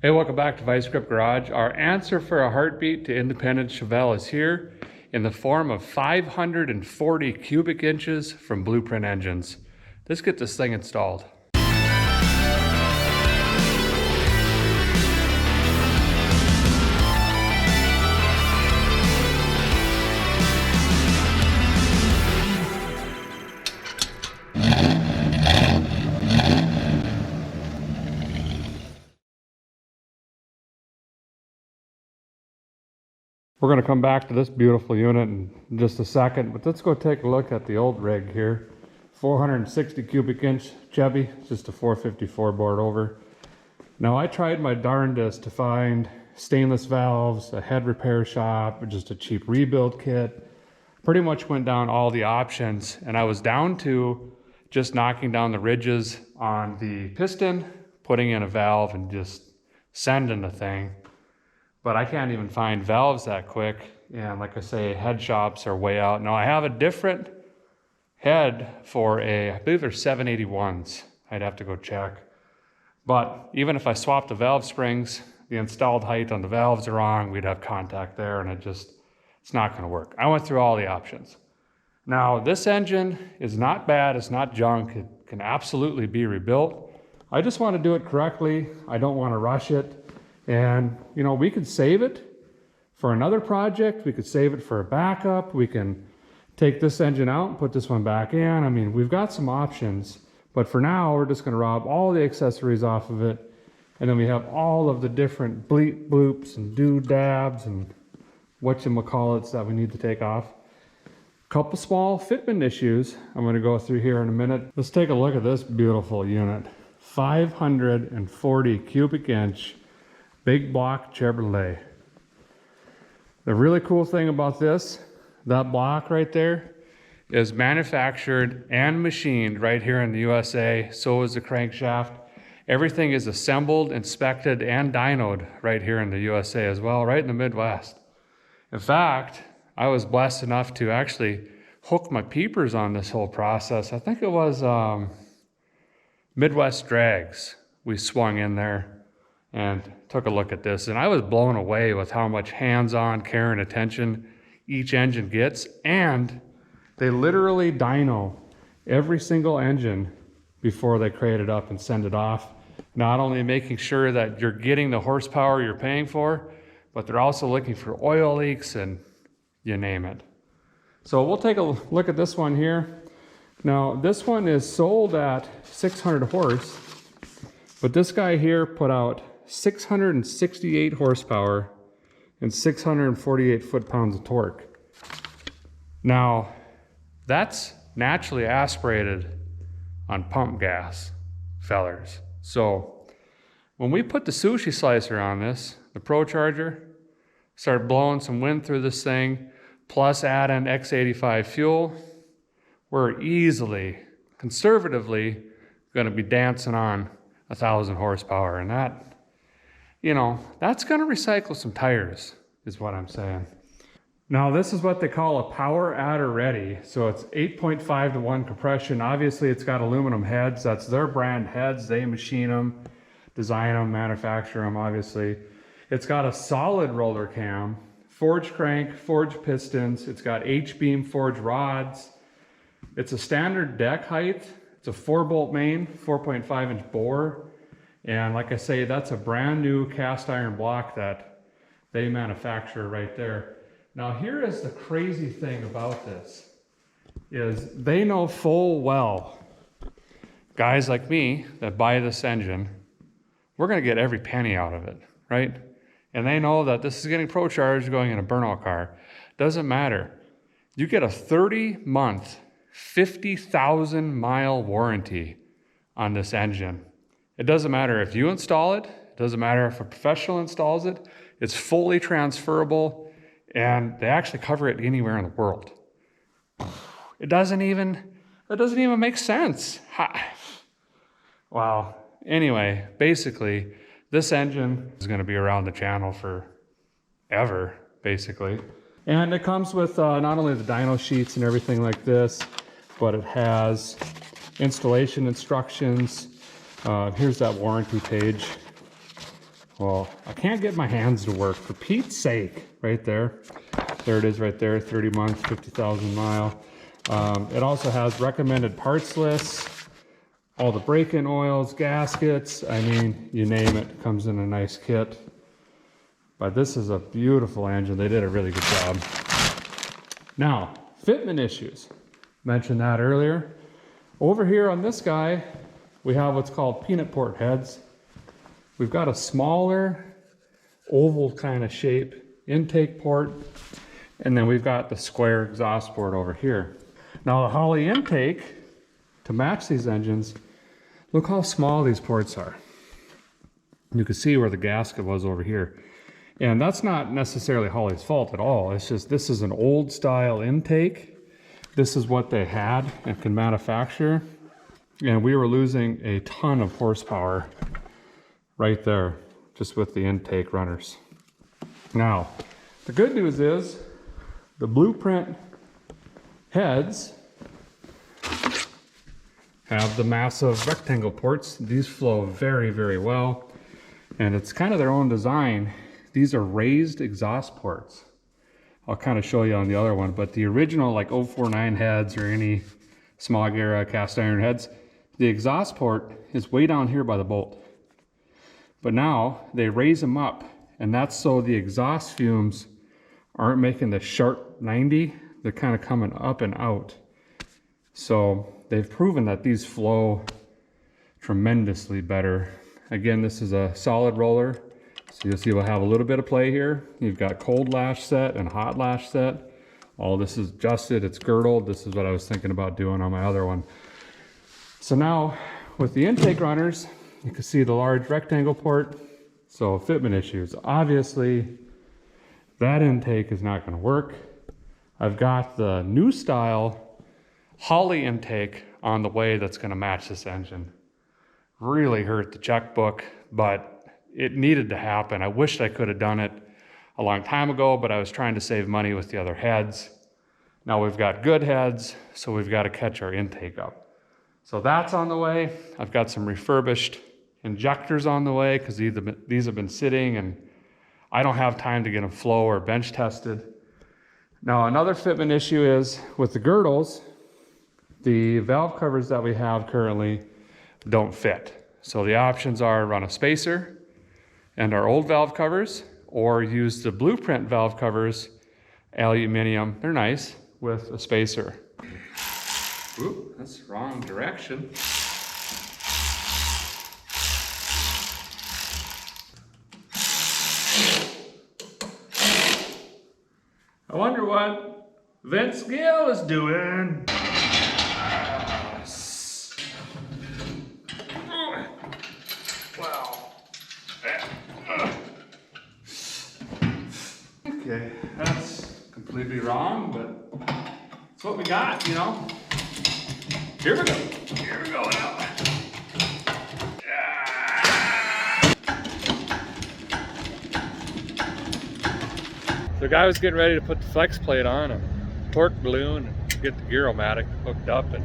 Hey, welcome back to Vice Grip Garage. Our answer for a heartbeat to independent Chevelle is here in the form of 540 cubic inches from Blueprint Engines. Let's get this thing installed. We're going to come back to this beautiful unit in just a second, but let's go take a look at the old rig here. 460 cubic inch Chevy, just a 454 board over. Now I tried my darndest to find stainless valves, a head repair shop, just a cheap rebuild kit. Pretty much went down all the options, and I was down to just knocking down the ridges on the piston, putting in a valve, and just sending the thing. But I can't even find valves that quick. And like I say, head shops are way out. Now I have a different head for I believe they're 781s. I'd have to go check. But even if I swap the valve springs, the installed height on the valves are wrong, we'd have contact there, and it's not gonna work. I went through all the options. Now this engine is not bad, it's not junk, it can absolutely be rebuilt. I just wanna do it correctly. I don't wanna rush it. And, you know, we could save it for another project. We could save it for a backup. We can take this engine out and put this one back in. I mean, we've got some options. But for now, we're just going to rob all the accessories off of it. And then we have all of the different bleep bloops and doodabs and whatchamacallits that we need to take off. Couple small fitment issues I'm going to go through here in a minute. Let's take a look at this beautiful unit. 540 cubic inch. Big block Chevrolet. The really cool thing about this, that block right there, is manufactured and machined right here in the USA. So is the crankshaft. Everything is assembled, inspected, and dynoed right here in the USA as well, right in the Midwest. In fact, I was blessed enough to actually hook my peepers on this whole process. I think it was Midwest Drags. We swung in there and took a look at this, and I was blown away with how much hands-on care and attention each engine gets. And they literally dyno every single engine before they crate it up and send it off, not only making sure that you're getting the horsepower you're paying for, but they're also looking for oil leaks and you name it. So we'll take a look at this one here. Now this one is sold at 600 horse, but this guy here put out 668 horsepower and 648 foot-pounds of torque. Now, that's naturally aspirated on pump gas, fellers. So, when we put the sushi slicer on this, the procharger, start blowing some wind through this thing, plus add in X85 fuel, we're easily, conservatively, gonna be dancing on 1,000 horsepower, and that, you know, that's going to recycle some tires, is what I'm saying. Now, this is what they call a power adder ready. So it's 8.5 to 1 compression. Obviously, it's got aluminum heads. That's their brand heads. They machine them, design them, manufacture them, obviously. It's got a solid roller cam, forged crank, forged pistons. It's got H-beam forged rods. It's a standard deck height. It's a 4-bolt main, 4.5 inch bore. And like I say, that's a brand new cast iron block that they manufacture right there. Now here is the crazy thing about this, is they know full well, guys like me that buy this engine, we're gonna get every penny out of it, right? And they know that this is getting procharged going in a burnout car. Doesn't matter. You get a 30-month, 50,000 mile warranty on this engine. It doesn't matter if you install it, it doesn't matter if a professional installs it, it's fully transferable, and they actually cover it anywhere in the world. It doesn't even make sense. Wow. Anyway, basically, this engine is going to be around the channel for ever, basically. And it comes with not only the dyno sheets and everything like this, but it has installation instructions. Here's that warranty page. Well, I can't get my hands to work, for Pete's sake. Right there. There it is right there, 30 months, 50,000 mile. It also has recommended parts lists, all the break-in oils, gaskets, I mean, you name it, comes in a nice kit. But this is a beautiful engine. They did a really good job. Now, fitment issues. Mentioned that earlier. Over here on this guy, we have what's called peanut port heads. We've got a smaller oval kind of shape intake port, and then we've got the square exhaust port over here. Now the Holley intake, to match these engines, look how small these ports are. You can see where the gasket was over here. And that's not necessarily Holley's fault at all. It's just this is an old style intake. This is what they had and can manufacture. And we were losing a ton of horsepower right there, just with the intake runners. Now, the good news is the Blueprint heads have the massive rectangle ports. These flow very, very well. And it's kind of their own design. These are raised exhaust ports. I'll kind of show you on the other one, but the original like 049 heads or any Smog era cast iron heads, the exhaust port is way down here by the bolt. But now they raise them up, and that's so the exhaust fumes aren't making the sharp 90, they're kind of coming up and out. So they've proven that these flow tremendously better. Again, this is a solid roller. So you'll see we'll have a little bit of play here. You've got cold lash set and hot lash set. All this is adjusted, it's girdled. This is what I was thinking about doing on my other one. So now with the intake runners, you can see the large rectangle port. So fitment issues. Obviously, that intake is not gonna work. I've got the new style Holley intake on the way that's gonna match this engine. Really hurt the checkbook, but it needed to happen. I wished I could have done it a long time ago, but I was trying to save money with the other heads. Now we've got good heads, so we've got to catch our intake up. So that's on the way. I've got some refurbished injectors on the way because these have been sitting and I don't have time to get them flow or bench tested. Now another fitment issue is with the girdles, the valve covers that we have currently don't fit. So the options are run a spacer and our old valve covers, or use the Blueprint valve covers, aluminum, they're nice, with a spacer. Oop, that's the wrong direction. I wonder what Vince Gill is doing. Okay, that's completely wrong, but it's what we got, you know. Here we go. Here we go now. So the guy was getting ready to put the flex plate on a torque balloon and get the gear-o-matic hooked up, and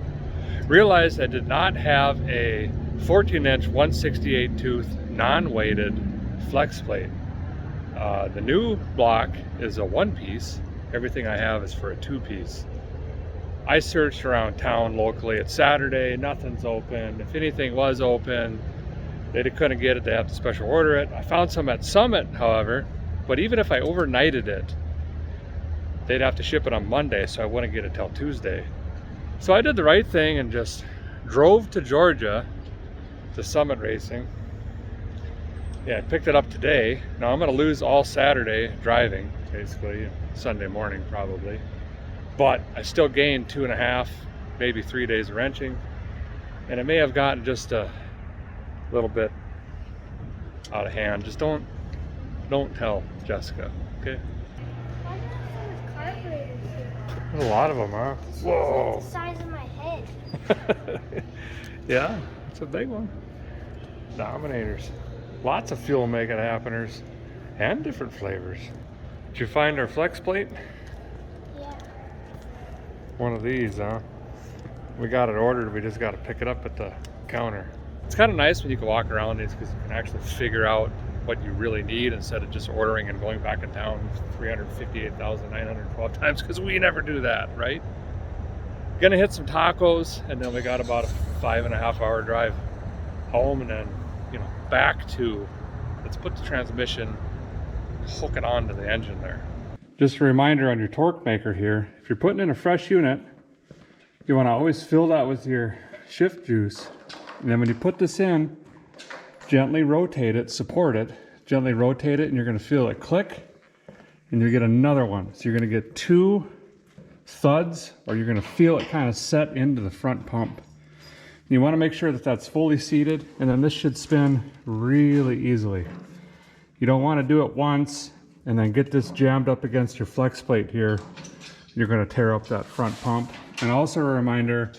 realized I did not have a 14-inch 168 tooth non-weighted flex plate. The new block is a one-piece. Everything I have is for a two-piece. I searched around town locally. It's Saturday, nothing's open. If anything was open, they couldn't get it. They have to special order it. I found some at Summit, however, but even if I overnighted it, they'd have to ship it on Monday, so I wouldn't get it till Tuesday. So I did the right thing and just drove to Georgia to Summit Racing. Yeah, I picked it up today. Now I'm gonna lose all Saturday driving, basically, Sunday morning probably. But I still gained 2.5, maybe 3 days of wrenching. And it may have gotten just a little bit out of hand. Just don't tell Jessica, okay? Why do you have so much carburetors here? There's a lot of them, huh? Whoa! It's the size of my head. Yeah, it's a big one. Dominators. Lots of fuel making happeners and different flavors. Did you find our flex plate? Yeah. One of these, huh? We got it ordered, we just got to pick it up at the counter. It's kind of nice when you can walk around these because you can actually figure out what you really need instead of just ordering and going back in town 358,912 times, because we never do that, right? Gonna hit some tacos, and then we got about a 5.5-hour drive home, and then, you know, back to, let's put the transmission, hook it onto the engine there. Just a reminder on your torque maker here, if you're putting in a fresh unit, you want to always fill that with your shift juice. And then when you put this in, gently rotate it, support it, gently rotate it, and you're going to feel it click, and you get another one. So you're going to get 2 thuds, or you're going to feel it kind of set into the front pump. You want to make sure that that's fully seated, and then this should spin really easily. You don't want to do it once and then get this jammed up against your flex plate here. You're going to tear up that front pump. And also a reminder,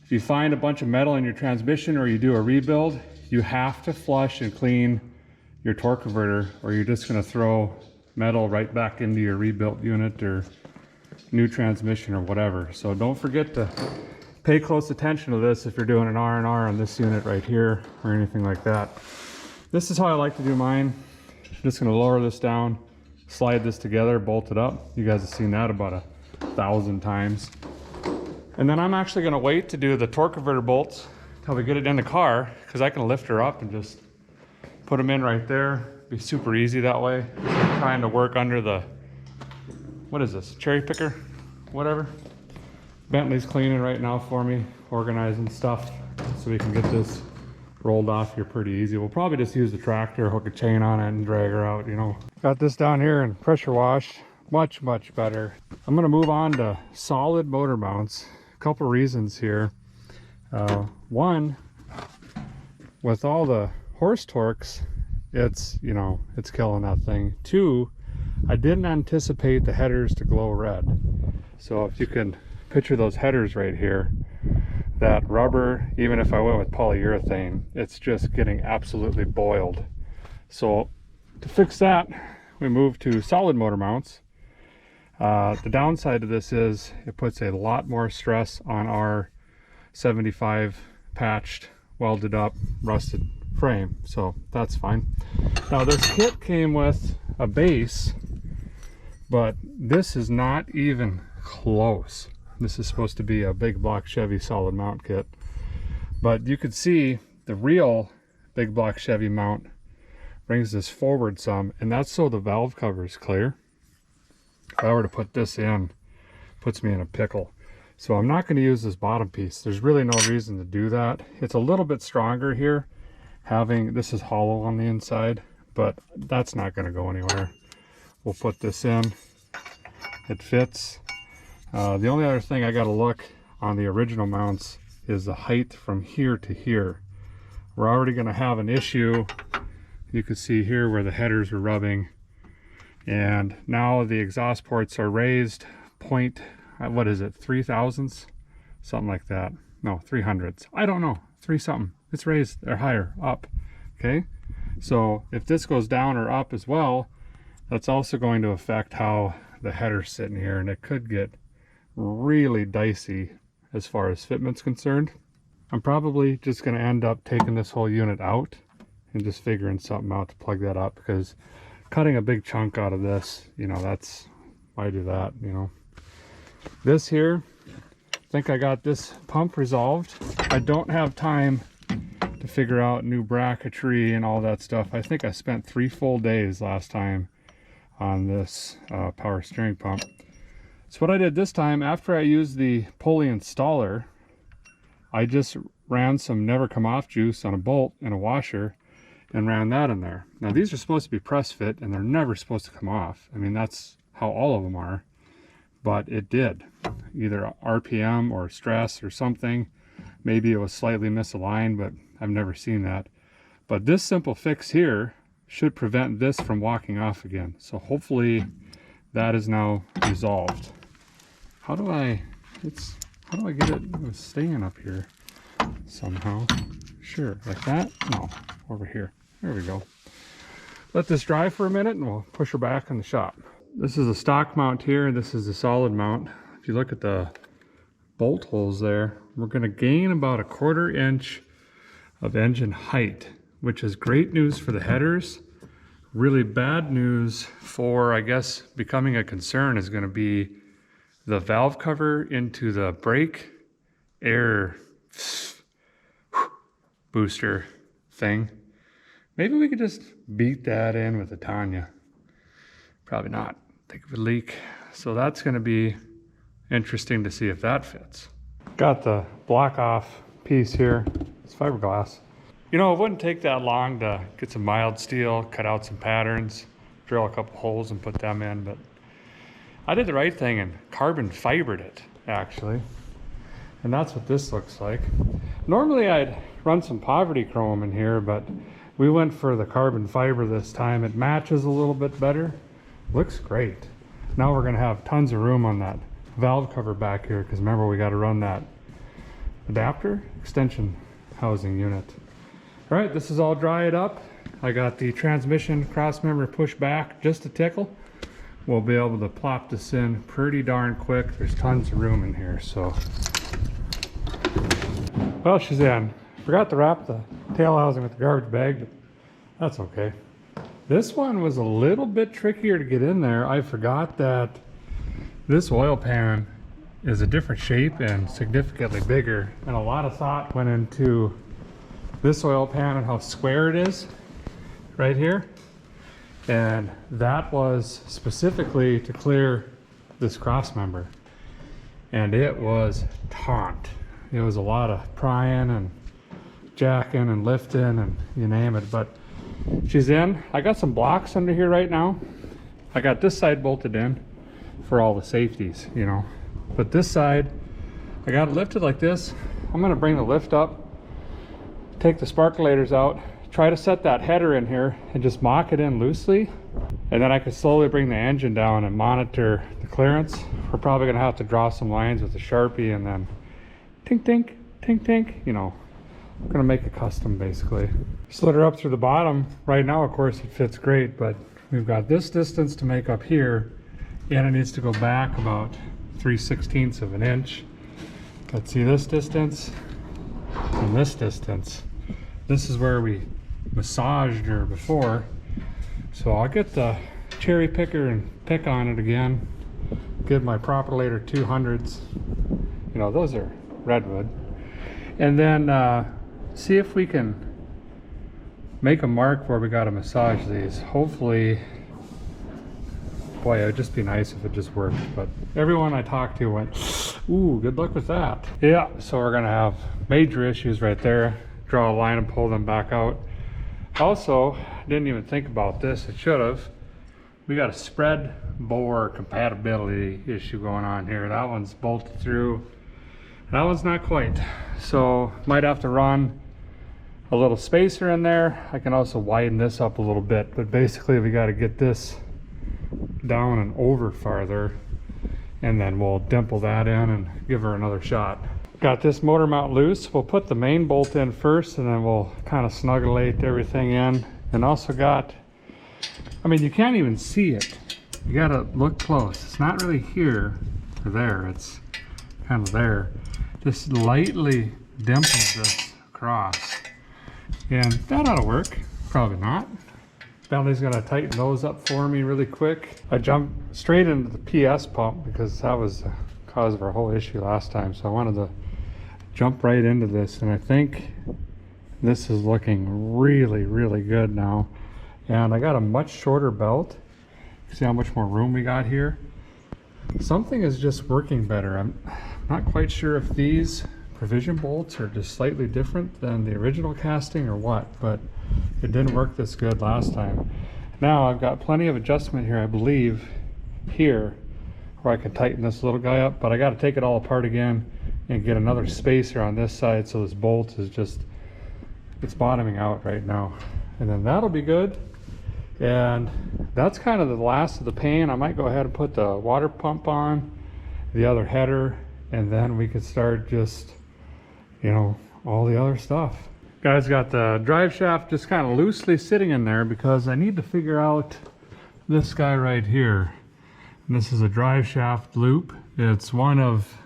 if you find a bunch of metal in your transmission or you do a rebuild, you have to flush and clean your torque converter, or you're just going to throw metal right back into your rebuilt unit or new transmission or whatever. So don't forget to pay close attention to this if you're doing an R&R on this unit right here or anything like that. This is how I like to do mine. I'm just going to lower this down, slide this together, bolt it up. You guys have seen that about 1,000 times. And then I'm actually going to wait to do the torque converter bolts until we get it in the car, because I can lift her up and just put them in right there. Be super easy that way. I'm trying to work under the, what is this, cherry picker, whatever. Bentley's cleaning right now for me, organizing stuff, so we can get this rolled off here pretty easy. We'll probably just use the tractor, hook a chain on it, and drag her out, you know. Got this down here and pressure washed. Much, much better. I'm gonna move on to solid motor mounts. A couple reasons here. One, with all the horse torques, it's, you know, it's killing that thing. Two, I didn't anticipate the headers to glow red. So if you can picture those headers right here, that rubber, even if I went with polyurethane, it's just getting absolutely boiled. So to fix that, we move to solid motor mounts. The downside to this is it puts a lot more stress on our 75 patched, welded up, rusted frame. So that's fine. Now this kit came with a base, but this is not even close. This is supposed to be a big block Chevy solid mount kit. But you could see the real big block Chevy mount brings this forward some, and that's so the valve cover is clear. If I were to put this in, puts me in a pickle. So I'm not going to use this bottom piece. There's really no reason to do that. It's a little bit stronger here. This is hollow on the inside, but that's not going to go anywhere. We'll put this in. It fits. The only other thing I got to look on the original mounts is the height from here to here. We're already going to have an issue. You can see here where the headers are rubbing, and now the exhaust ports are raised point, what is it, 3 thousandths, something like that. No, 300ths. I don't know, 3 something. It's raised or higher up. Okay, so if this goes down or up as well, that's also going to affect how the header's sitting here, and it could get really dicey as far as fitment's concerned. I'm probably just going to end up taking this whole unit out and just figuring something out to plug that up, because cutting a big chunk out of this, you know, that's why do that, you know. This here, I think I got this pump resolved. I don't have time to figure out new bracketry and all that stuff. I think I spent 3 full days last time on this power steering pump. So what I did this time, after I used the pulley installer, I just ran some never come off juice on a bolt and a washer and ran that in there. Now these are supposed to be press fit and they're never supposed to come off. I mean, that's how all of them are, but it did. Either RPM or stress or something. Maybe it was slightly misaligned, but I've never seen that. But this simple fix here should prevent this from walking off again. So hopefully that is now resolved. How do I get it staying up here somehow? Sure, like that? No, over here. There we go. Let this dry for a minute and we'll push her back in the shop. This is a stock mount here, and this is a solid mount. If you look at the bolt holes there, we're going to gain about 1/4 inch of engine height, which is great news for the headers, really bad news for, I guess, becoming a concern is going to be the valve cover into the brake air booster thing. Maybe we could just beat that in with a Tanya. Probably not. Think of a leak. So that's going to be interesting to see if that fits. Got the block off piece here. It's fiberglass. You know, it wouldn't take that long to get some mild steel, cut out some patterns, drill a couple holes and put them in, but I did the right thing and carbon fibered it, actually. And that's what this looks like. Normally I'd run some poverty chrome in here, but we went for the carbon fiber this time. It matches a little bit better. Looks great. Now we're gonna have tons of room on that valve cover back here, because remember we gotta run that adapter extension housing unit. All right, this is all dried up. I got the transmission cross member pushed back just a tickle. We'll be able to plop this in pretty darn quick. There's tons of room in here, so. Well, she's in. Forgot to wrap the tail housing with the garbage bag, but that's okay. This one was a little bit trickier to get in there. I forgot that this oil pan is a different shape and significantly bigger, and a lot of thought went into this oil pan and how square it is right here. And that was specifically to clear this cross member. And it was taut. It was a lot of prying and jacking and lifting and you name it, but she's in. I got some blocks under here right now. I got this side bolted in for all the safeties, you know. But this side, I got it lifted like this. I'm gonna bring the lift up, take the sparkulators out, try to set that header in here and just mock it in loosely. And then I can slowly bring the engine down and monitor the clearance. We're probably gonna have to draw some lines with a Sharpie and then tink, tink, tink, tink, you know. I'm gonna make a custom basically. Slid her up through the bottom. Right now, of course, it fits great, but we've got this distance to make up here and it needs to go back about 3/16 of an inch. Let's see this distance and this distance. This is where we massaged her before. So I'll get the cherry picker and pick on it again. Get my Propolator 200s. You know, those are redwood. And then see if we can make a mark where we gotta massage these. Hopefully, boy, it would just be nice if it just worked. But everyone I talked to went, ooh, good luck with that. Yeah, so we're gonna have major issues right there. Draw a line and pull them back out. Also, didn't even think about this, it should have. We got a spread bore compatibility issue going on here. That one's bolted through. That one's not quite. So might have to run a little spacer in there. I can also widen this up a little bit, but basically we got to get this down and over farther, and then we'll dimple that in and give her another shot. Got this motor mount loose. We'll put the main bolt in first and then we'll kind of snugglate everything in. And also got, I mean, you can't even see it. You gotta look close. It's not really here or there, it's kind of there. Just lightly dimple this across. And that ought to work. Probably not. Bentley's gonna tighten those up for me really quick. I jumped straight into the PS pump because that was the cause of our whole issue last time. So I wanted to jump right into this, and I think this is looking really, really good now. And I got a much shorter belt. See how much more room we got here? Something is just working better. I'm not quite sure if these provision bolts are just slightly different than the original casting or what, but it didn't work this good last time. Now I've got plenty of adjustment here, I believe, here, where I can tighten this little guy up, but I got to take it all apart again and get another spacer on this side, so this bolt is just, it's bottoming out right now. And then that'll be good. And that's kind of the last of the pain. I might go ahead and put the water pump on, the other header, and then we could start just, you know, all the other stuff. Guys, got the drive shaft just kind of loosely sitting in there because I need to figure out this guy right here. And this is a drive shaft loop. It's one of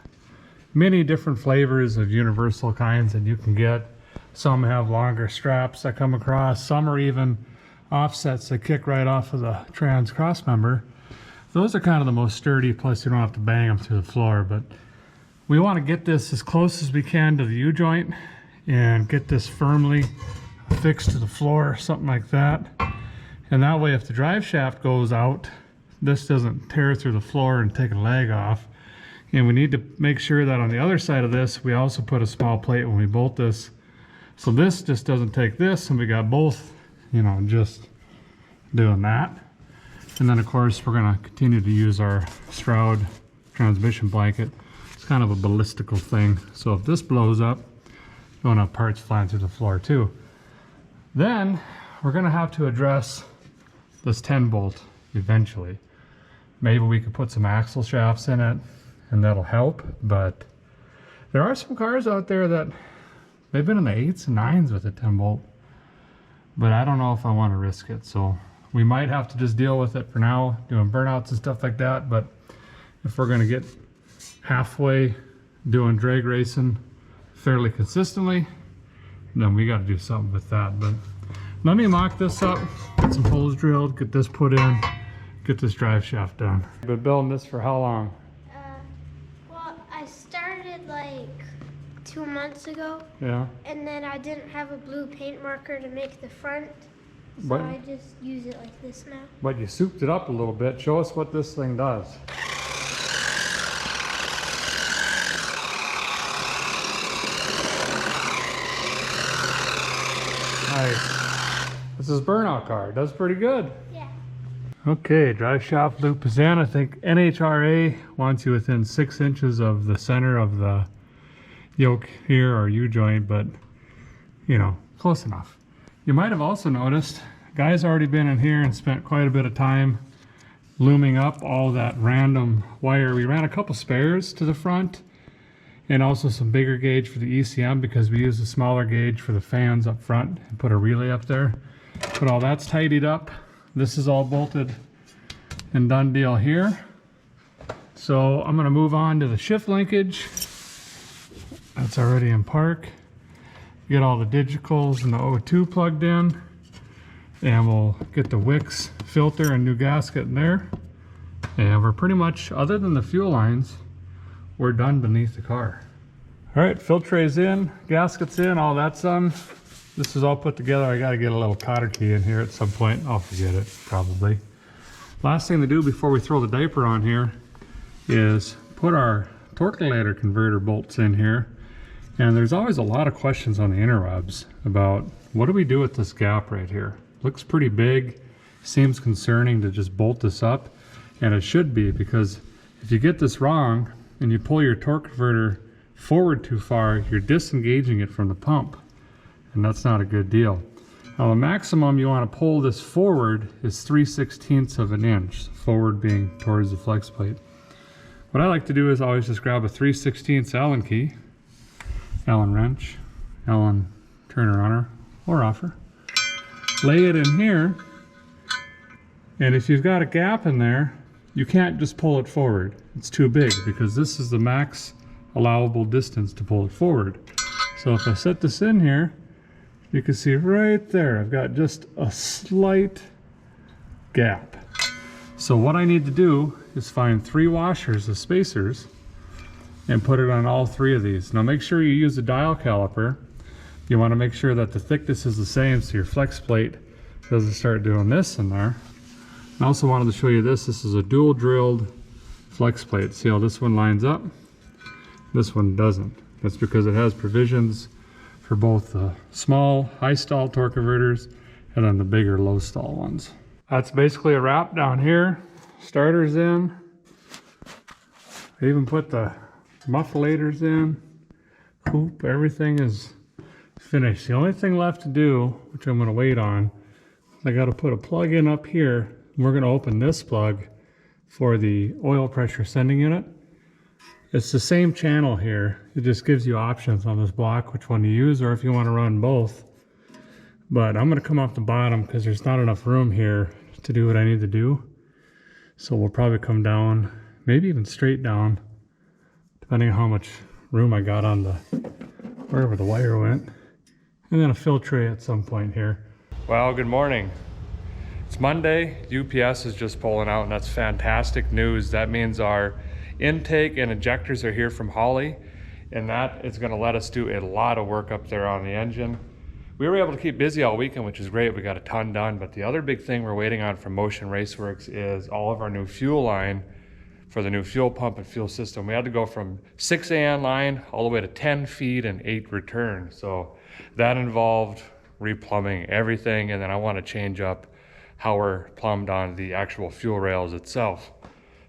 many different flavors of universal kinds that you can get. Some have longer straps that come across. Some are even offsets that kick right off of the trans cross member. Those are kind of the most sturdy, plus you don't have to bang them through the floor, but we want to get this as close as we can to the U-joint and get this firmly fixed to the floor, something like that. And that way if the drive shaft goes out, this doesn't tear through the floor and take a leg off. And we need to make sure that on the other side of this, we also put a small plate when we bolt this. So this just doesn't take this, and we got both, you know, just doing that. And then of course we're gonna continue to use our Stroud transmission blanket. It's kind of a ballistical thing. So if this blows up, you don't have parts flying through the floor too. Then we're gonna have to address this 10 bolt eventually. Maybe we could put some axle shafts in it and that'll help, but there are some cars out there that they've been in the 8s and 9s with a 10 bolt, but I don't know if I want to risk it. So we might have to just deal with it for now, doing burnouts and stuff like that. But if we're going to get halfway doing drag racing fairly consistently, then we got to do something with that. But let me mock this up, get some holes drilled, get this put in, get this drive shaft done. You've been building this for how long? Well, I started like 2 months ago. Yeah. And then I didn't have a blue paint marker to make the front. So What? I just use it like this now. But you souped it up a little bit. Show us what this thing does. Nice. This is burnout car. It does pretty good. Yeah. Okay, drive shaft loop is in. I think NHRA wants you within 6 inches of the center of the yoke here or U-joint, but you know, close enough. You might have also noticed, guy's already been in here and spent quite a bit of time looming up all that random wire. We ran a couple spares to the front and also some bigger gauge for the ECM because we used a smaller gauge for the fans up front and put a relay up there. But all that's tidied up. This is all bolted and done deal here. So I'm gonna move on to the shift linkage. That's already in park. Get all the digicals and the O2 plugged in, and we'll get the Wix filter and new gasket in there. And we're pretty much, other than the fuel lines, we're done beneath the car. All right, filter trays in, gaskets in, all that's done. This is all put together. I gotta get a little cotter key in here at some point. I'll forget it, probably. Last thing to do before we throw the diaper on here is put our torque-relator converter bolts in here. And there's always a lot of questions on the interwebs about what do we do with this gap right here? Looks pretty big, seems concerning to just bolt this up, and it should be, because if you get this wrong and you pull your torque converter forward too far, you're disengaging it from the pump, and that's not a good deal. Now the maximum you want to pull this forward is 3/16 of an inch, forward being towards the flex plate. What I like to do is always just grab a 3/16 Allen key, Allen wrench, Allen turner runner, or offer. Lay it in here, and if you've got a gap in there, you can't just pull it forward. It's too big, because this is the max allowable distance to pull it forward. So if I set this in here, you can see right there, I've got just a slight gap. So what I need to do is find 3 washers of spacers and put it on all 3 of these. Now make sure you use a dial caliper. You want to make sure that the thickness is the same so your flex plate doesn't start doing this in there. I also wanted to show you this. This is a dual drilled flex plate. See how this one lines up? This one doesn't. That's because it has provisions for both the small high stall torque converters and then the bigger low stall ones. That's basically a wrap down here. Starters in. I even put the mufflators in. Hoop, everything is finished. The only thing left to do, which I'm going to wait on, I got to put a plug in up here. We're going to open this plug for the oil pressure sending unit. It's the same channel here. It just gives you options on this block which one to use, or if you want to run both. But I'm going to come off the bottom because there's not enough room here to do what I need to do. So we'll probably come down, maybe even straight down, depending on how much room I got on the, wherever the wire went. And then a fill tray at some point here. Well, good morning. It's Monday, UPS is just pulling out, and that's fantastic news. That means our intake and injectors are here from Holly, and that is gonna let us do a lot of work up there on the engine. We were able to keep busy all weekend, which is great. We got a ton done, but the other big thing we're waiting on from Motion Raceworks is all of our new fuel line for the new fuel pump and fuel system. We had to go from 6 AN line all the way to 10 feed and 8 return. So that involved replumbing everything, and then I want to change up how we're plumbed on the actual fuel rails itself.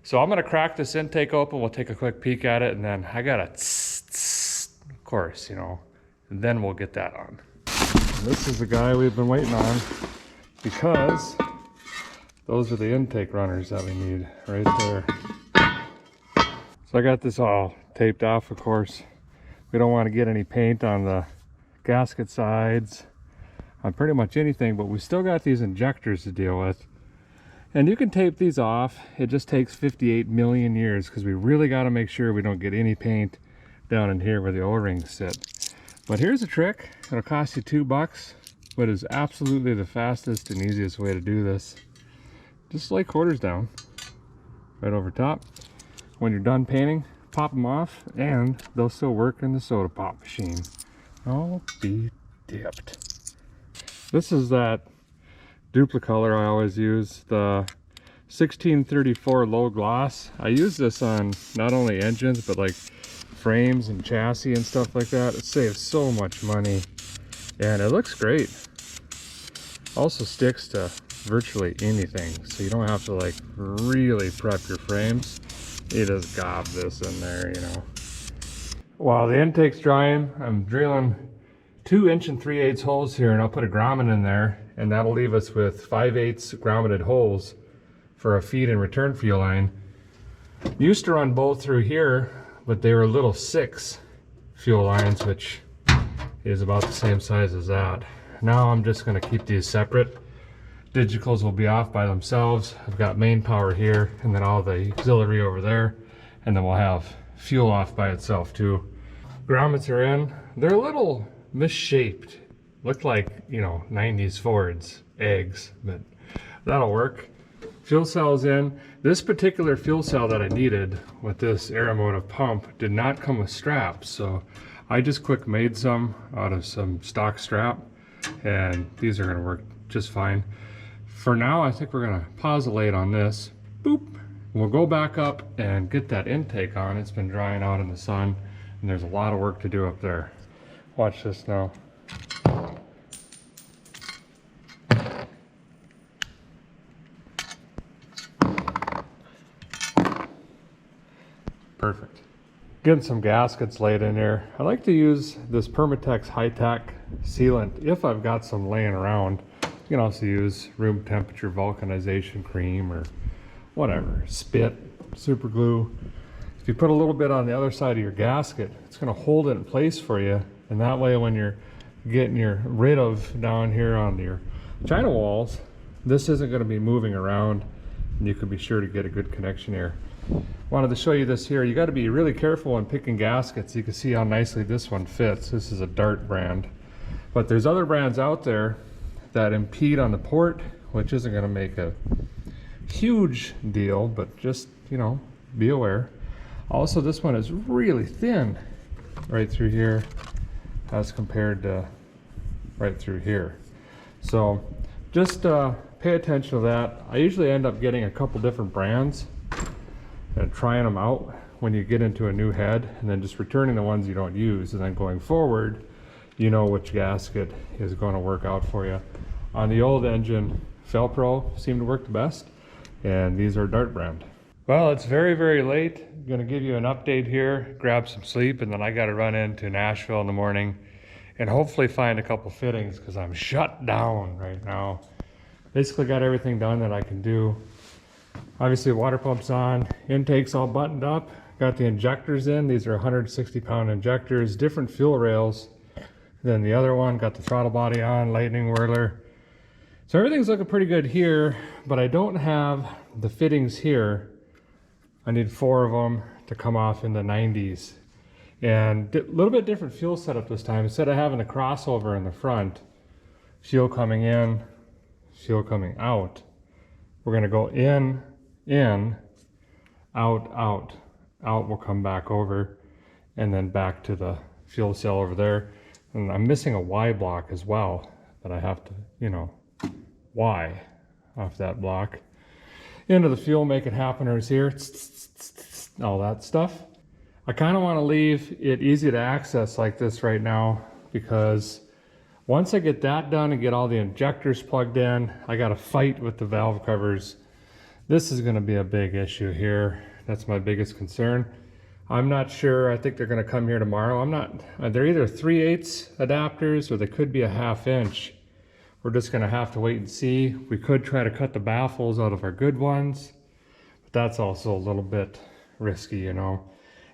So I'm gonna crack this intake open, we'll take a quick peek at it, and then I got a of course, you know, and then we'll get that on. And this is the guy we've been waiting on, because those are the intake runners that we need right there. So I got this all taped off, of course. We don't want to get any paint on the gasket sides, on pretty much anything, but we still got these injectors to deal with. And you can tape these off. It just takes 58 million years, because we really got to make sure we don't get any paint down in here where the O-rings sit. But here's a trick. It'll cost you $2, but is absolutely the fastest and easiest way to do this. Just lay quarters down right over top. When you're done painting, pop them off, and they'll still work in the soda pop machine. I'll be dipped. This is that duplicolor I always use, the 1634 low gloss. I use this on not only engines, but like frames and chassis and stuff like that. It saves so much money, and it looks great. Also sticks to virtually anything, so you don't have to like really prep your frames. You just gob this in there, you know. While the intake's drying, I'm drilling 2 inch and 3/8 holes here, and I'll put a grommet in there, and that'll leave us with 5/8 grommeted holes for a feed and return fuel line. Used to run both through here, but they were little 6 fuel lines, which is about the same size as that. Now I'm just going to keep these separate. Digicals will be off by themselves. I've got main power here, and then all the auxiliary over there, and then we'll have fuel off by itself too. Grommets are in. They're a little misshaped. Look like, you know, 90s Fords eggs, but that'll work. Fuel cell's in. This particular fuel cell that I needed with this Aeromotive pump did not come with straps, so I just quick made some out of some stock strap, and these are going to work just fine. For now, I think we're going to pause the lathe on this. Boop. We'll go back up and get that intake on. It's been drying out in the sun, and there's a lot of work to do up there. Watch this now. Perfect. Getting some gaskets laid in here. I like to use this Permatex high-tech sealant if I've got some laying around. You can also use room temperature vulcanization cream or whatever, spit, super glue. If you put a little bit on the other side of your gasket, it's going to hold it in place for you, and that way when you're getting rid of down here on your China walls, this isn't going to be moving around, and you can be sure to get a good connection here. Wanted to show you this here. You got to be really careful when picking gaskets. You can see how nicely this one fits. This is a Dart brand, but there's other brands out there that impede on the port, which isn't going to make a huge deal, but just, you know, be aware. Also, this one is really thin right through here as compared to right through here. So just pay attention to that. I usually end up getting a couple different brands and trying them out when you get into a new head, and then just returning the ones you don't use, and then going forward, you know which gasket is going to work out for you. On the old engine, Felpro seemed to work the best, and these are Dart brand. Well, it's very, very late. I'm going to give you an update here, grab some sleep, and then I got to run into Nashville in the morning and hopefully find a couple fittings, because I'm shut down right now. Basically got everything done that I can do. Obviously water pump's on, intake's all buttoned up, got the injectors in. These are 160-pound injectors, different fuel rails than the other one. Got the throttle body on, lightning whirler. So everything's looking pretty good here, but I don't have the fittings here. I need 4 of them to come off in the 90s. And a little bit different fuel setup this time. Instead of having a crossover in the front, fuel coming in, fuel coming out, We're gonna go in, out, out. Out will come back over, and then back to the fuel cell over there. And I'm missing a Y block as well, that I have to, you know, Y off that block. Into the fuel, make it happeners here, all that stuff. I kind of want to leave it easy to access like this right now, because once I get that done and get all the injectors plugged in, I got to fight with the valve covers. This is going to be a big issue here. That's my biggest concern. I'm not sure. I think they're going to come here tomorrow. I'm not, they're either 3/8 adapters or they could be a 1/2 inch. We're just going to have to wait and see. We could try to cut the baffles out of our good ones, but that's also a little bit risky, you know.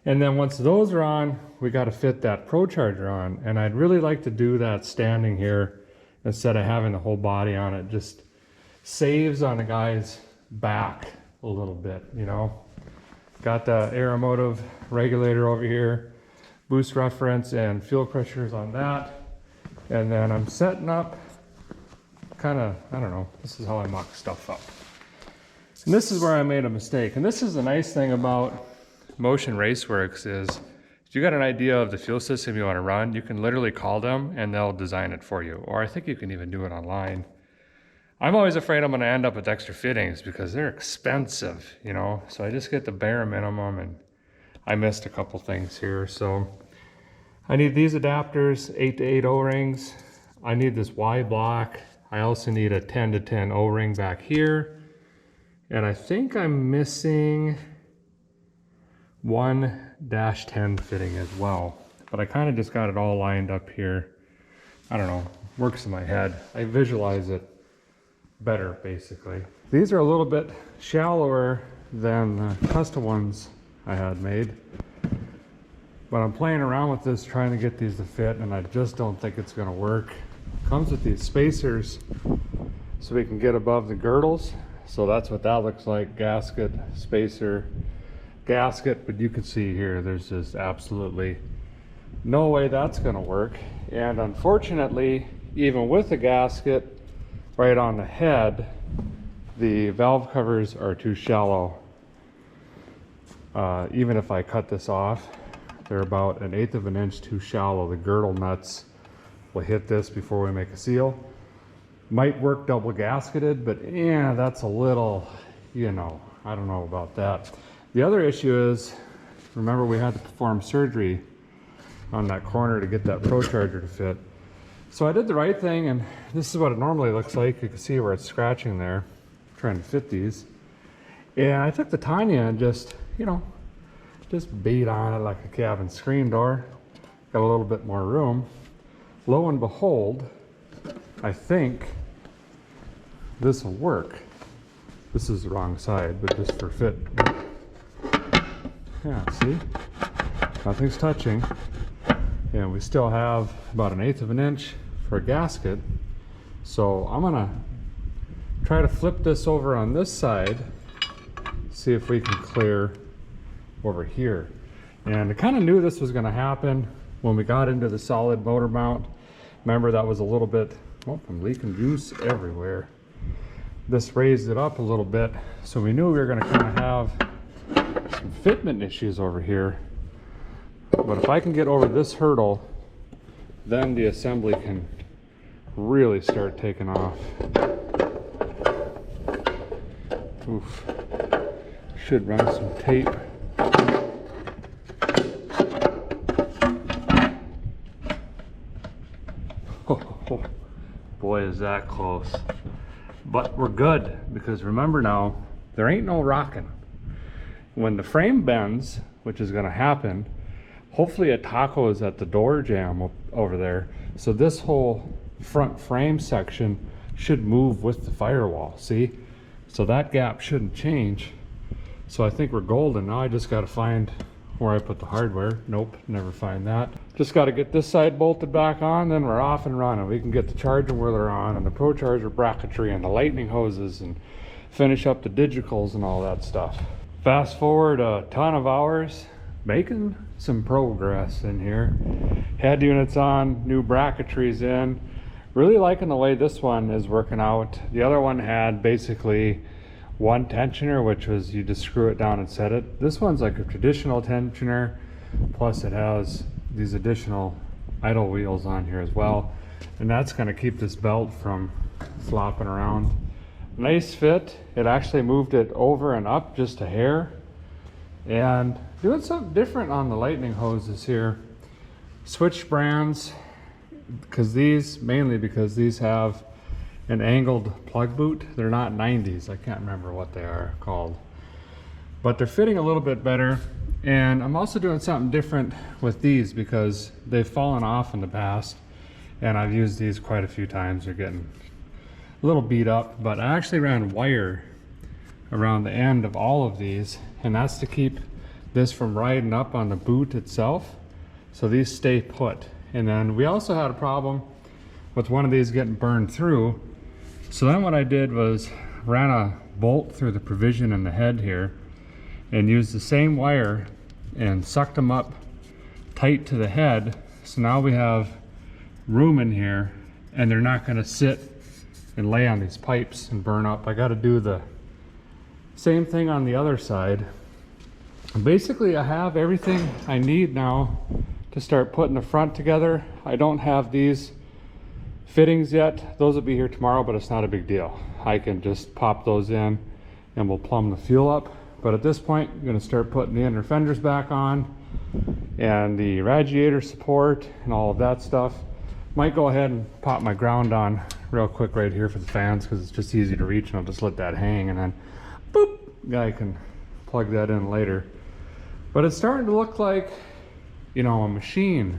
And then once those are on, we got to fit that procharger on. And I'd really like to do that standing here instead of having the whole body on it. Just saves on the guy's back a little bit, you know. Got the aeromotive regulator over here, boost reference and fuel pressures on that. And then I'm setting up kind of, I don't know, this is how I mock stuff up. And this is where I made a mistake. And this is the nice thing about Motion Raceworks is if you got an idea of the fuel system you want to run, you can literally call them and they'll design it for you. Or I think you can even do it online. I'm always afraid I'm going to end up with extra fittings because they're expensive, you know. So I just get the bare minimum, and I missed a couple things here. So I need these adapters, 8-to-8 O-rings. I need this Y block. I also need a 10-to-10 O-ring back here. And I think I'm missing 1-10 fitting as well. But I kind of just got it all lined up here. I don't know, works in my head. I visualize it better, basically. These are a little bit shallower than the custom ones I had made. But I'm playing around with this, trying to get these to fit, and I just don't think it's gonna work. Comes with these spacers so we can get above the girdles. So that's what that looks like, gasket, spacer, gasket. But you can see here, there's just absolutely no way that's gonna work. And unfortunately, even with the gasket right on the head, the valve covers are too shallow. Even if I cut this off, they're about 1/8 of an inch too shallow. The girdle nuts will hit this before we make a seal. Might work double gasketed, but yeah, that's a little, you know, I don't know about that. The other issue is, remember we had to perform surgery on that corner to get that procharger to fit. So I did the right thing, and this is what it normally looks like. You can see where it's scratching there, trying to fit these. And I took the Tanya and just, you know, just beat on it like a cabin screen door. Got a little bit more room. Lo and behold, I think this will work. This is the wrong side, but just for fit. Yeah, see? Nothing's touching. And we still have about 1/8 of an inch for a gasket. So I'm gonna try to flip this over on this side, see if we can clear over here. And I kind of knew this was gonna happen when we got into the solid motor mount. Remember, that was a little bit, oh, I'm leaking juice everywhere. This raised it up a little bit, so we knew we were gonna kind of have some fitment issues over here. But if I can get over this hurdle, then the assembly can really start taking off. Oof. Should run some tape. Oh, boy, is that close. But we're good, because remember now, there ain't no rocking. When the frame bends, which is gonna happen, hopefully a taco is at the door jamb over there. So this whole front frame section should move with the firewall, see? So that gap shouldn't change. So I think we're golden. Now I just gotta find where I put the hardware. Nope, never find that. Just gotta get this side bolted back on, then we're off and running. We can get the charger where they're on, and the procharger bracketry, and the lightning hoses, and finish up the digicals and all that stuff. Fast forward a ton of hours, making some progress in here. Head units on, new bracketries in. Really liking the way this one is working out. The other one had basically one tensioner, which was you just screw it down and set it. This one's like a traditional tensioner, plus it has these additional idle wheels on here as well, and that's going to keep this belt from flopping around. Nice fit. It actually moved it over and up just a hair. And doing something different on the lightning hoses here. Switched brands, mainly because these have an angled plug boot. They're not 90s. I can't remember what they are called, but they're fitting a little bit better. And I'm also doing something different with these because they've fallen off in the past, and I've used these quite a few times. They're getting a little beat up, but I actually ran wire around the end of all of these, and that's to keep this from riding up on the boot itself, so these stay put. And then we also had a problem with one of these getting burned through, so then what I did was ran a bolt through the provision in the head here and used the same wire and sucked them up tight to the head, so now we have room in here and they're not going to sit and lay on these pipes and burn up. I got to do the same thing on the other side. Basically, I have everything I need now to start putting the front together. I don't have these fittings yet. Those will be here tomorrow, but it's not a big deal. I can just pop those in and we'll plumb the fuel up. But at this point, I'm going to start putting the inner fenders back on and the radiator support and all of that stuff. Might go ahead and pop my ground on real quick right here for the fans because it's just easy to reach, and I'll just let that hang, and then boop, guy can plug that in later. But it's starting to look like, you know, a machine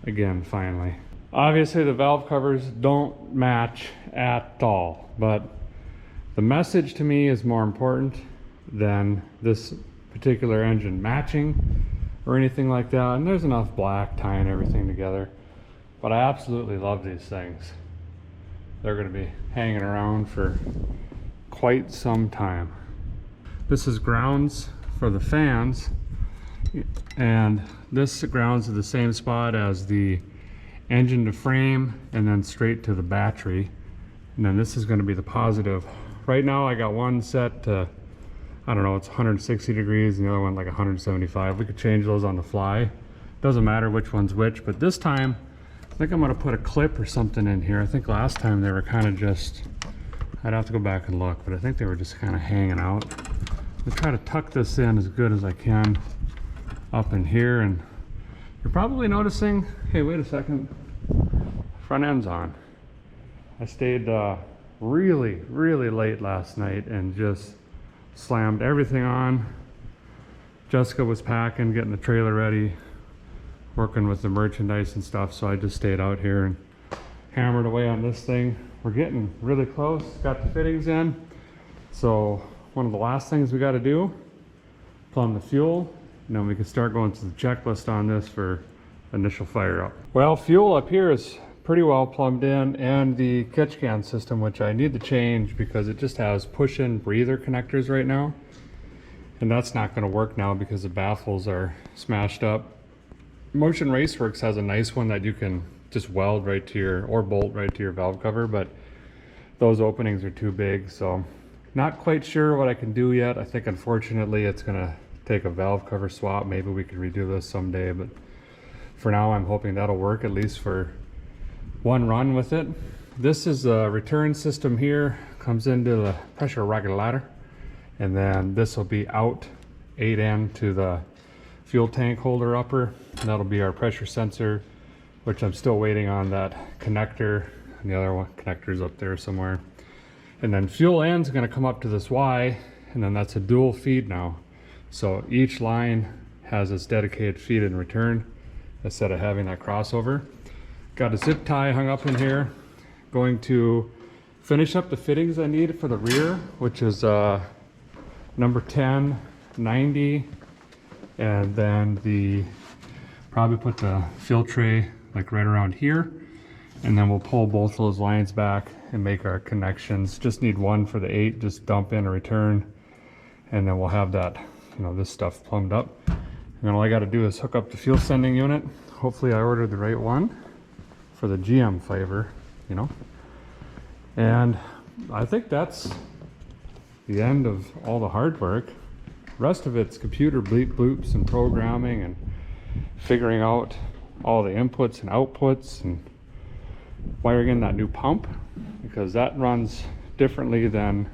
again, finally. Obviously the valve covers don't match at all, but the message to me is more important than this particular engine matching or anything like that. And there's enough black tying everything together, but I absolutely love these things. They're going to be hanging around for quite some time. This is grounds for the fans, and this grounds at the same spot as the engine to frame and then straight to the battery, and then this is going to be the positive. Right now I got one set to, I don't know, it's 160 degrees and the other one like 175. We could change those on the fly. Doesn't matter which one's which, but this time I think I'm going to put a clip or something in here. I think last time they were kind of just, I'd have to go back and look, but I think they were just kind of hanging out. I'll try to tuck this in as good as I can up in here, and you're probably noticing, hey, wait a second, front end's on. I stayed really late last night and just slammed everything on. Jessica was packing, getting the trailer ready, working with the merchandise and stuff, so I just stayed out here and hammered away on this thing. We're getting really close, got the fittings in, so one of the last things we got to do, plumb the fuel, and then we can start going to the checklist on this for initial fire up. Well, fuel up here is pretty well plumbed in, and the catch can system, which I need to change because it just has push-in breather connectors right now, and that's not going to work now because the baffles are smashed up. Motion Raceworks has a nice one that you can just weld right to your, or bolt right to your valve cover, but those openings are too big, so not quite sure what I can do yet. I think unfortunately it's going to take a valve cover swap. Maybe we could redo this someday, but for now I'm hoping that'll work at least for one run with it. This is a return system here, comes into the pressure regulator, and then this will be out 8N to the fuel tank holder upper, and that'll be our pressure sensor, which I'm still waiting on that connector, and the other one connector's up there somewhere. And then fuel end's going to come up to this Y, and then that's a dual feed now. So each line has its dedicated feed in return instead of having that crossover. Got a zip tie hung up in here. Going to finish up the fittings I need for the rear, which is number 10, 90, and then probably put the fill tray like right around here, and then we'll pull both those lines back and make our connections. Just need one for the 8, just dump in a return, and then we'll have that, you know, this stuff plumbed up. And then all I got to do is hook up the fuel sending unit. Hopefully I ordered the right one for the GM flavor, you know. And I think that's the end of all the hard work. Rest of it's computer bleep bloops and programming and figuring out all the inputs and outputs and wiring in that new pump, because that runs differently than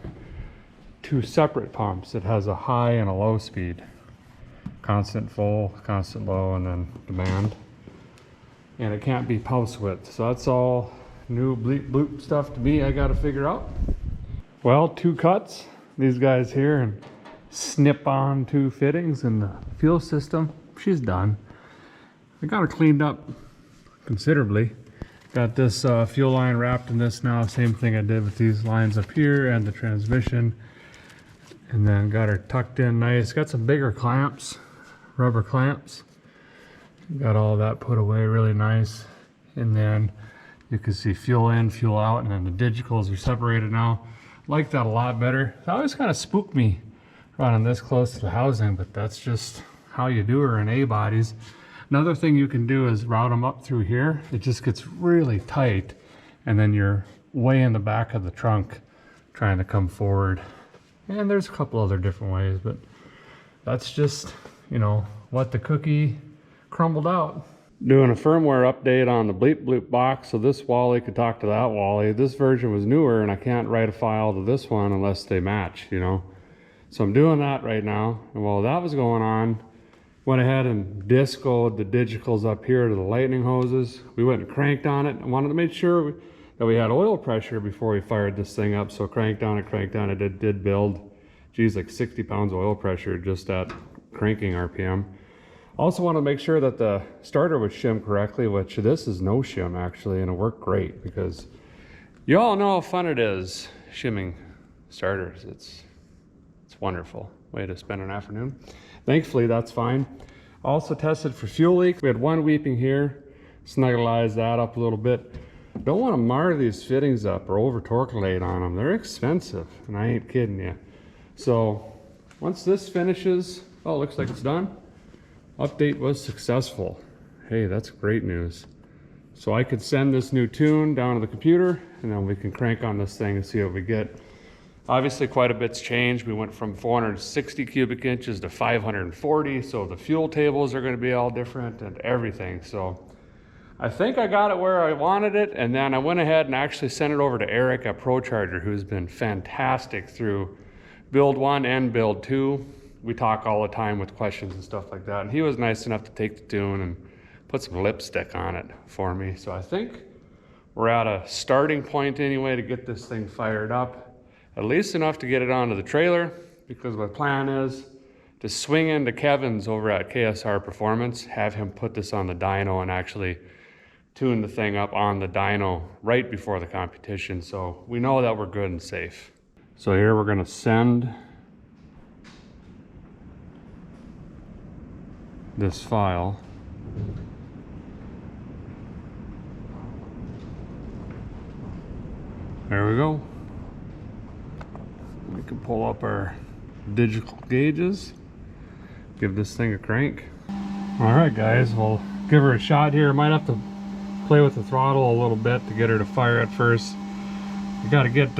two separate pumps. It has a high and a low speed, constant full, constant low, and then demand, and it can't be pulse width. So that's all new bleep bloop stuff to me I got to figure out. Well, 2 cuts, these guys here, and snip on 2 fittings in the fuel system. She's done. I got her cleaned up considerably. Got this fuel line wrapped in this now. Same thing I did with these lines up here and the transmission. And then got her tucked in nice. Got some bigger clamps, rubber clamps. Got all that put away really nice. And then you can see fuel in, fuel out, and then the digitals are separated now. Like that a lot better. It always kind of spooked me running this close to the housing, but that's just how you do her in A bodies. Another thing you can do is route them up through here. It just gets really tight, and then you're way in the back of the trunk trying to come forward. And there's a couple other different ways, but that's just, you know, what the cookie crumbled out. Doing a firmware update on the bleep bloop box, so this Wally could talk to that Wally. This version was newer, and I can't write a file to this one unless they match, you know. So I'm doing that right now, and while that was going on, went ahead and discoed the digitals up here to the lightning hoses. We went and cranked on it and wanted to make sure that we had oil pressure before we fired this thing up. So cranked on it, it did build, geez, like 60 pounds of oil pressure just at cranking RPM. Also want to make sure that the starter would shim correctly, which this is no shim actually, and it worked great because you all know how fun it is shimming starters. It's wonderful way to spend an afternoon. Thankfully, that's fine. Also tested for fuel leak. We had one weeping here. Snugglized that up a little bit. Don't want to mar these fittings up or over torquelate on them. They're expensive, and I ain't kidding you. So once this finishes, oh, it looks like it's done. Update was successful. Hey, that's great news. So I could send this new tune down to the computer, and then we can crank on this thing and see what we get. Obviously, quite a bit's changed. We went from 460 cubic inches to 540, so the fuel tables are going to be all different and everything. So I think I got it where I wanted it, and then I went ahead and actually sent it over to Eric at Procharger, who's been fantastic through build 1 and build 2. We talk all the time with questions and stuff like that, and he was nice enough to take the tune and put some lipstick on it for me. So I think we're at a starting point anyway to get this thing fired up. At least enough to get it onto the trailer, because my plan is to swing into Kevin's over at KSR Performance, have him put this on the dyno and actually tune the thing up on the dyno right before the competition, so we know that we're good and safe. So here we're going to send this file there we go. We can pull up our digital gauges, give this thing a crank. All right, guys, we'll give her a shot here. Might have to play with the throttle a little bit to get her to fire at first. We got to get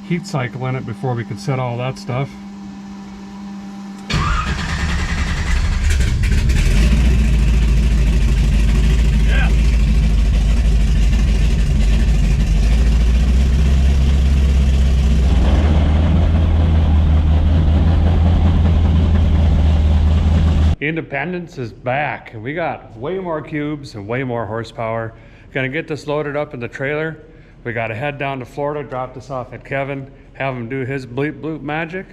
heat cycle in it before we can set all that stuff. Independence is back, and we got way more cubes and way more horsepower. Gonna get this loaded up in the trailer. We gotta head down to Florida, drop this off at Kevin, have him do his bleep bloop magic.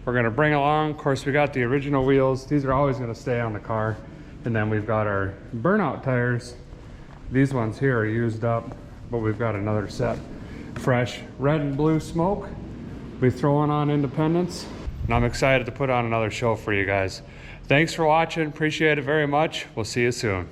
We're gonna bring along, of course, we got the original wheels. These are always gonna stay on the car. And then we've got our burnout tires. These ones here are used up, but we've got another set. Fresh red and blue smoke. We're throwing on Independence, and I'm excited to put on another show for you guys. Thanks for watching, appreciate it very much. We'll see you soon.